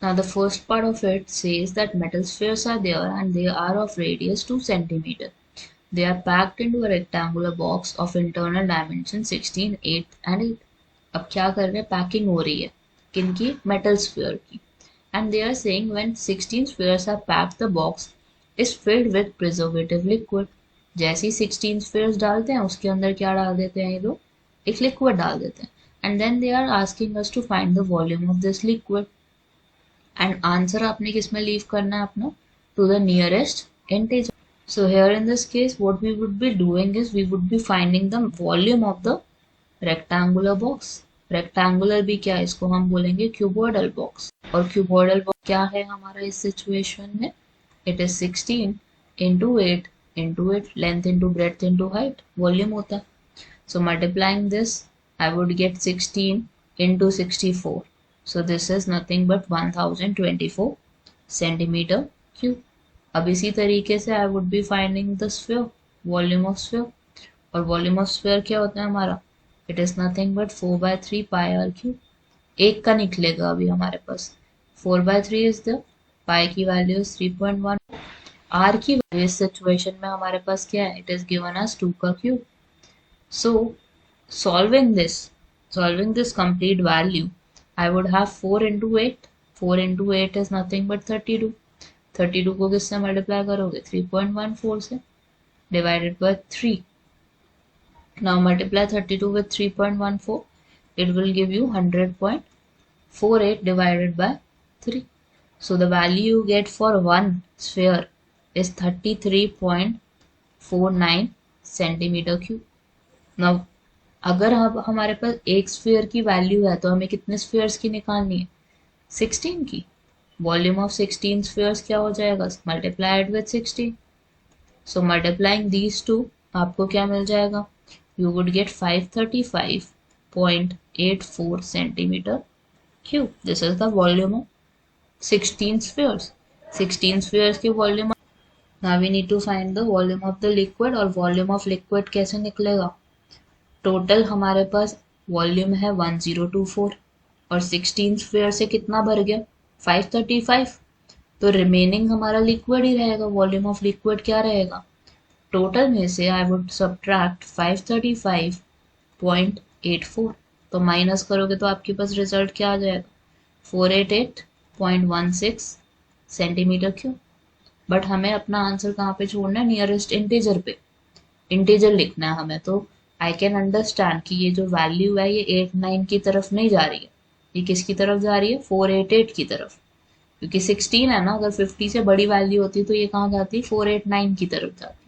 Now the first part of it says that metal spheres are there and they are of radius 2 centimeter. They are packed into a rectangular box of internal dimension 16, 8 and 8. अब क्या कर रहे हैं, packing हो रही है किनकी, metal sphere की. And they are saying when 16 spheres are packed, the box is filled with preservative liquid. जैसे ही 16 spheres डालते हैं उसके अंदर क्या डाल देते हैं ये लोग, एक लिक्विड डाल देते हैं. And then they are asking us to find the volume of this liquid. And answer आपने किस में लीव करना है अपना, to the nearest integer. So here in this case what we would be doing is we would be finding the volume of the rectangular box. Rectangular भी क्या है, इसको हम बोलेंगे क्यूबॉइडल बॉक्स. और क्यूबॉइडल बॉक्स क्या है हमारा इस सिचुएशन में, it is 16 into 8 into 8, length into breadth into height, volume होता है. So multiplying this I would get 16 into 64. So this is nothing but 1024 centimetre cube. अब इसी तरीके से I would be finding the sphere, volume of sphere. और volume of sphere क्या होता है हमारा, it is nothing but 4/3 pi r cube. एक का निकलेगा अभी हमारे पास, 4/3 इज द, पाई की वैल्यू इज 3.1, आर की वैल्यू इस सिचुएशन में हमारे पास क्या है, इट इज गिवन एज 2 का cube. So solving this complete value I would have 4 into 8. 4 into 8 is nothing but 32. 32 को किससे मल्टीप्लाई करोगे, 3.14 से, divided by 3. Now multiply 32 with 3.14. It will give you 100.48 divided by 3. So the value you get for one sphere is 33.49 centimeter cube. Now अगर हमारे पास एक sphere की value है तो हमें कितने स्फीयर्स की निकालनी है, 16 की. वॉल्यूम ऑफ 16 स्फीयर्स क्या हो जाएगा, multiplied with 16. So multiplying these two आपको क्या मिल जाएगा, you would get 535.84 centimeter cube. This is the volume of 16 spheres. 16 spheres के volume. Now we need to find the volume of the liquid. और volume of liquid कैसे निकलेगा, total हमारे पास volume है 1024 और 16 स्फीयर से कितना भर गया, 535. तो रिमेनिंग हमारा लिक्विड ही रहेगा. वॉल्यूम ऑफ लिक्विड क्या रहेगा, टोटल में से आई वुड सब्ट्रैक्ट 535.84. तो माइनस करोगे तो आपके पास रिजल्ट क्या आ जाएगा, 488.16 सेंटीमीटर क्यूब. बट हमें अपना आंसर कहाँ पे छोड़ना है, नियरेस्ट इंटीजर पे. इंटीजर लिखना है हमें. तो आई कैन अंडरस्टैंड कि ये जो वैल्यू है ये 89 की तरफ नहीं जा रही है, ये किसकी तरफ जा रही है, 488 की तरफ. क्योंकि 16 है ना, अगर 50 से बड़ी वैल्यू होती तो ये कहाँ जाती, 489 की तरफ जाती.